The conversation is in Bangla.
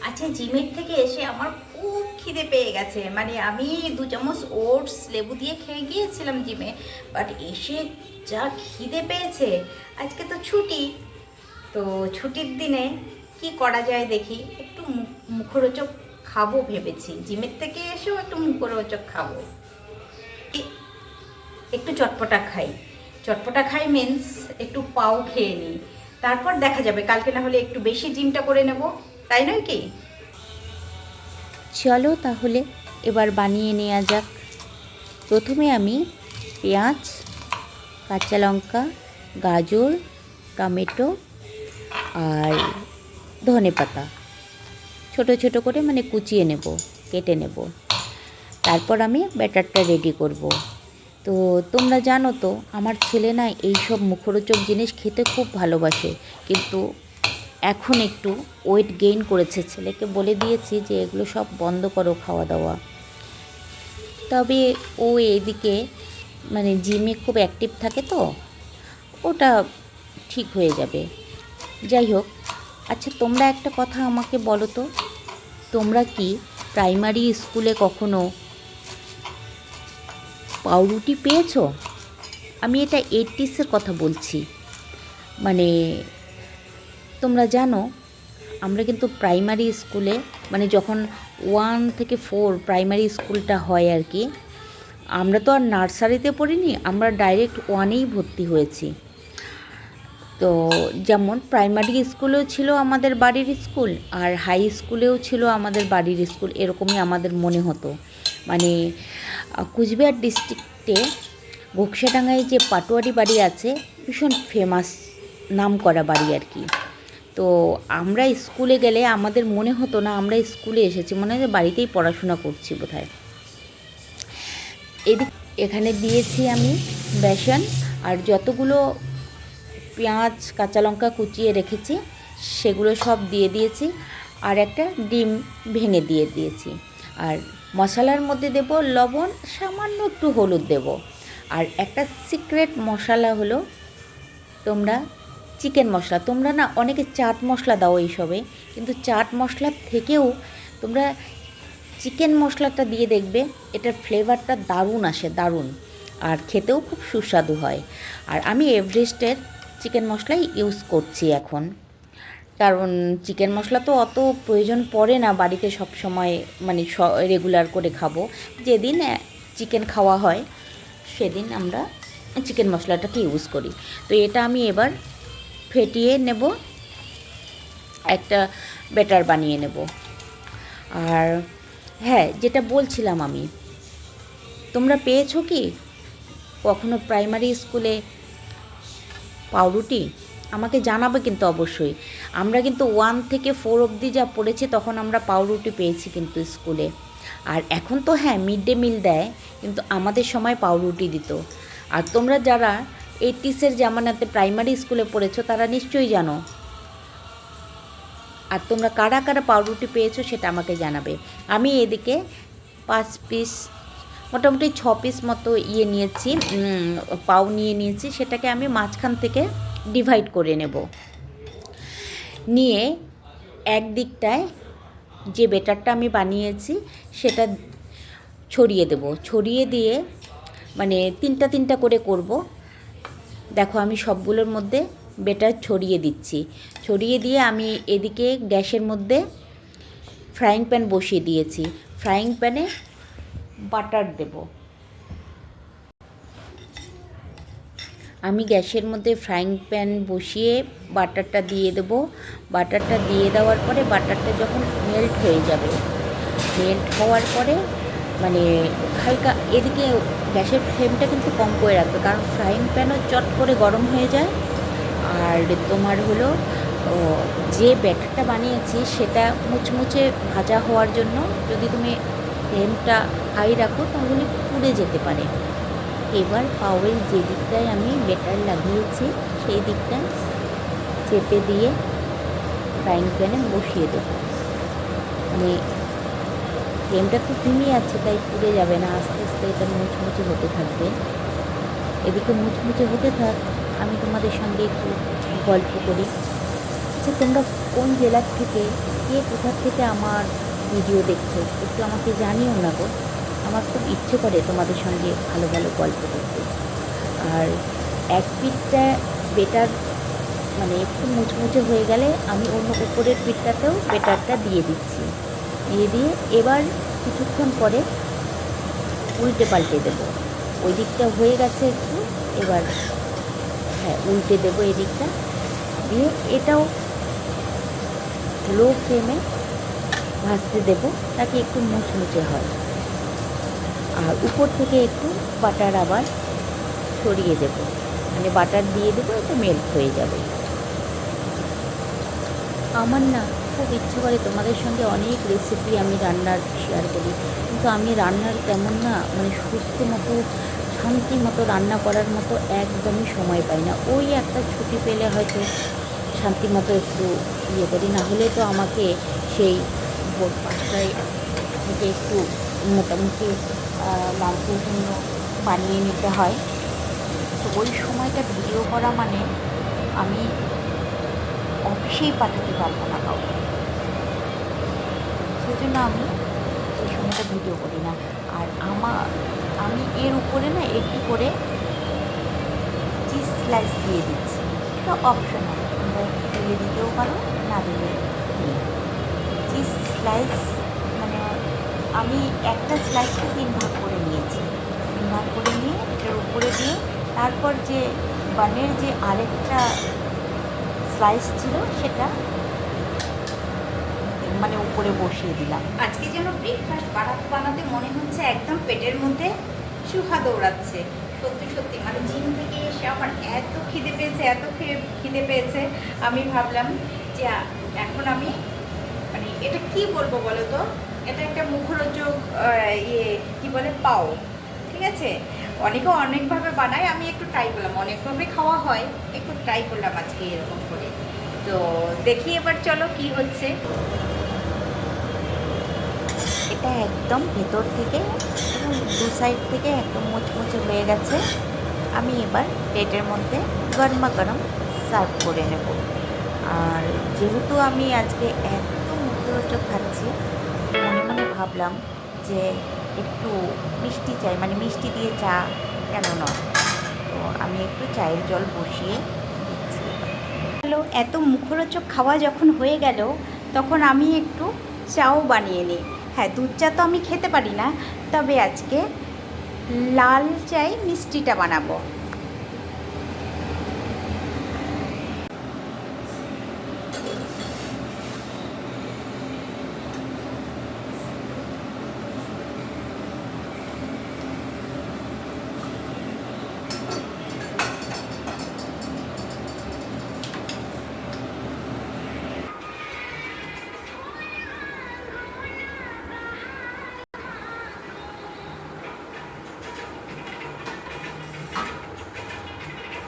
আচ্ছা, জিমের থেকে এসে আমার খুব খিদে পেয়ে গেছে। মানে আমি 2 চামচ ওটস লেবু দিয়ে খেয়ে গিয়েছিলাম জিমে, বাট এসে যা খিদে পেয়েছে। আজকে তো ছুটি, তো ছুটির দিনে কি করা যায় দেখি, একটু মুখরোচক খাবো ভেবেছি। জিমের থেকে এসেও একটু মুখরোচক খাবো, একটু চটপটা খাই। চটপটা খাই মিন্স একটু পাও খেয়ে নিই, তারপর দেখা যাবে। কালকে না হলে একটু বেশি জিমটা করে নেব, তাই নয় কি? চলো তাহলে এবার বানিয়ে নেওয়া যাক। প্রথমে আমি পেঁয়াজ, কাঁচা লঙ্কা, গাজর, টমেটো আর ধনেপাতা ছোট ছোট করে মানে কুচিয়ে নেব, কেটে নেব। তারপর আমি ব্যাটারটা রেডি করব। তো তোমরা জানো তো আমার ছেলে না এইসব মুখরোচক জিনিস খেতে খুব ভালোবাসে, কিন্তু এখন একটু ওয়েট গেইন করেছে। ছেলেকে বলে দিয়েছি যে এগুলো সব বন্ধ করো খাওয়া দাওয়া। তবে ও এদিকে মানে জিমে খুব অ্যাক্টিভ থাকে, তো ওটা ঠিক হয়ে যাবে। যাই হোক, আচ্ছা তোমরা একটা কথা আমাকে বলো তো, তোমরা কি প্রাইমারি স্কুলে কখনো পাউরুটি পেয়েছো? আমি এটা 80s কথা বলছি। মানে তোমরা জানো আমরা কিন্তু প্রাইমারি স্কুলে, মানে যখন 1 থেকে 4 প্রাইমারি স্কুলটা হয় আর কি, আমরা তো আর নার্সারিতে পড়িনি, আমরা ডাইরেক্ট 1এই ভর্তি হয়েছি। তো যেমন প্রাইমারি স্কুলেও ছিল আমাদের বাড়ির স্কুল, আর হাই স্কুলেও ছিল আমাদের বাড়ির স্কুল, এরকমই আমাদের মনে হতো। মানে কুচবিহার ডিস্ট্রিক্টে ঘোকসাডাঙ্গায় যে পাটোয়ারি বাড়ি আছে, ভীষণ ফেমাস, নাম করা বাড়ি আর কি। তো আমরা স্কুলে গেলে আমাদের মনে হতো না আমরা স্কুলে এসেছি, মনে হয় বাড়িতেই পড়াশোনা করছি বোধহয়। এদিক এখানে দিয়েছি আমি বেসন, আর যতগুলো পেঁয়াজ কাঁচা লঙ্কা কুচিয়ে রেখেছি সেগুলো সব দিয়ে দিয়েছি, আর একটা ডিম ভেঙে দিয়ে দিয়েছি। আর মশলার মধ্যে দেব লবণ, সামান্য একটু হলুদ দেব। আর একটা সিক্রেট মশলা হলো তোমরা চিকেন মশলা। তোমরা না অনেকে চাট মশলা দাও এইসবে, কিন্তু চাট মশলার থেকেও তোমরা চিকেন মশলাটা দিয়ে দেখবে, এটার ফ্লেভারটা দারুণ আসে, দারুণ, আর খেতেও খুব সুস্বাদু হয়। আর আমি এভারেস্টের চিকেন মশলাই ইউজ করছি এখন, কারণ চিকেন মশলা তো অত প্রয়োজন পড়ে না বাড়িতে সব সময়, মানে রেগুলার করে খাবো। যেদিন চিকেন খাওয়া হয় সেদিন আমরা চিকেন মশলাটাকে ইউজ করি। তো এটা আমি এবার ফেটিয়ে নেব, একটা ব্যাটার বানিয়ে নেব। আর হ্যাঁ, যেটা বলছিলাম আমি, তোমরা পেয়েছো কি কখনো প্রাইমারি স্কুলে পাউরুটি? আমাকে জানাবে কিন্তু অবশ্যই। আমরা কিন্তু 1 থেকে 4 অবধি যা পড়েছি তখন আমরা পাউরুটি পেয়েছি কিন্তু স্কুলে। আর এখন তো হ্যাঁ মিড ডে মিল দেয়, কিন্তু আমাদের সময় পাউরুটি দিত। আর তোমরা যারা 80s জামানাতে প্রাইমারি স্কুলে পড়েছো তারা নিশ্চয়ই জানো। আর তোমরা কারা কারা পাউরুটি পেয়েছো সেটা আমাকে জানাবে। আমি এদিকে 5 পিস, মোটামুটি 6 পিস মতো নিয়েছি, পাউ নিয়েছি। সেটাকে আমি মাঝখান থেকে ডিভাইড করে নেব। নিয়ে একদিকটায় যে ব্যাটারটা আমি বানিয়েছি সেটা ছড়িয়ে দেব। ছড়িয়ে দিয়ে মানে তিনটা তিনটা করে করব। দেখো আমি সবগুলোর মধ্যে ব্যাটার ছড়িয়ে দিচ্ছি। ছড়িয়ে দিয়ে আমি এদিকে গ্যাসের মধ্যে ফ্রাইং প্যান বসিয়ে দিয়েছি। ফ্রাইং প্যানে বাটার দেব। আমি গ্যাসের মধ্যে ফ্রাইং প্যান বসিয়ে বাটারটা দিয়ে দেব। বাটারটা দিয়ে দেওয়ার পরে বাটারটা যখন মেল্ট হয়ে যাবে, মেল্ট হওয়ার পরে মানে হালকা, এদিকে গ্যাসের ফ্লেমটা কিন্তু কম করে রাখবে, কারণ ফ্রাইং প্যানও চট করে গরম হয়ে যায়। আর তোমার হলো যে ব্যাটারটা বানিয়েছি সেটা মুচমুচে ভাজা হওয়ার জন্য যদি তুমি ফ্লেমটা হাই রাখো তাহলে পুড়ে যেতে পারে। এবার পাউয়ের যে দিকটায় আমি ব্যাটার লাগিয়েছি সেই দিকটা চেপে দিয়ে ফ্রাইং প্যানে বসিয়ে দেবো। মানে ফ্লেমটা খুব ধিমি আছে তাই পুড়ে যাবে না, আস্তে আস্তে এটা মুচমুচে হতে থাকবে। এদিকে মুচমুচে হতে থাক, আমি তোমাদের সঙ্গে একটু গল্প করি। আচ্ছা, তোমরা কোন জেলার থেকে, কে কোথা থেকে আমার ভিডিও দেখছো একটু আমাকে জানিও না গো। আমার খুব ইচ্ছে করে তোমাদের সঙ্গে ভালো ভালো গল্প করতে। আর এক পিঠটা বেটার মানে একটু মুচমুচে হয়ে গেলে আমি অন্য উপরের পিঠটাতেও বেটারটা দিয়ে দিচ্ছি। দিয়ে এবার কিছুক্ষণ পরে উল্টে পাল্টে দেবো। ওই দিকটা হয়ে গেছে একটু, এবার হ্যাঁ উল্টে দেবো এদিকটা দিয়ে এটাও লো ফ্লেমে ভাজতে দেবো, তাকে একটু মুচমুচে হয়। আর উপর থেকে একটু বাটার আবার ছড়িয়ে দেবো, মানে বাটার দিয়ে দেবো, এটা মেল্ট হয়ে যাবে। আমার না খুব ইচ্ছে করে তোমাদের সঙ্গে অনেক রেসিপি আমি রান্নার শেয়ার করি, কিন্তু আমি রান্নার তেমন না মানে সুস্থ মতো শান্তি মতো রান্না করার মতো একদমই সময় পাই না। ওই একটা ছুটি পেলে হয়তো শান্তি মতো একটু ইয়ে করি, না হলে তো আমাকে সেই ভোর 5টায় থেকে একটু মোটামুটি লাঞ্চের জন্য বানিয়ে নিতে হয়। তো ওই সময়টা ভিডিও করা মানে আমি অফিসেই পাঠাতে পারবো না কাউকে, সেই জন্য আমি সেই সময়টা ভিডিও করি না। আর আমি এর উপরে না একটু করে চিজ স্লাইস দিয়ে দিচ্ছি, এটা অপশনাল, তোমরা দিলে দিতেও পারো, না দিলে নেই। চিজ স্লাইস মানে আমি একটা স্লাইসকে 3 ভাগ করে নিয়েছি, 3 ভাগ করে নিয়ে এটার উপরে দিয়ে তারপর যে বানের যে আরেকটা স্লাইস ছিল সেটা মানে উপরে বসিয়ে দিলাম। আজকে যেন ব্রেকফাস্ট বানাতে বানাতে মনে হচ্ছে একদম পেটের মধ্যে চুহা দৌড়াচ্ছে। সত্যি সত্যি মানে জিম থেকে এসে আমার এত খিদে পেয়েছে, এত খিদে পেয়েছে, আমি ভাবলাম যে এখন আমি মানে এটা কি বলবো বলো তো, এটা একটা মুখরোচক কি বলে পাও, ঠিক আছে? অনেকে অনেকভাবে বানায়, আমি একটু ট্রাই করলাম, অনেকভাবে খাওয়া হয়, একটু ট্রাই করলাম আজকে এরকম করে। তো দেখি এবার চলো কি হচ্ছে। এটা একদম ভেতর থেকে এবং দু সাইড থেকে একদম মুচমুচে হয়ে গেছে। আমি এবার প্লেটের মধ্যে গরমা গরম সার্ভ করে নেব। আর যেহেতু আমি আজকে এত মুখরোচক খাচ্ছি, মনে মনে ভাবলাম যে একটু মিষ্টি চাই, মানে মিষ্টি দিয়ে চা কেন নয়। তো আমি একটু চায়ের জল বসিয়ে দিচ্ছি। হলো এত মুখরোচক খাওয়া যখন হয়ে গেল, তখন আমি একটু চাও বানিয়ে নিই। হ্যাঁ, দুধ চা তো আমি খেতে পারি না, তবে আজকে লাল চাই মিষ্টিটা বানাবো।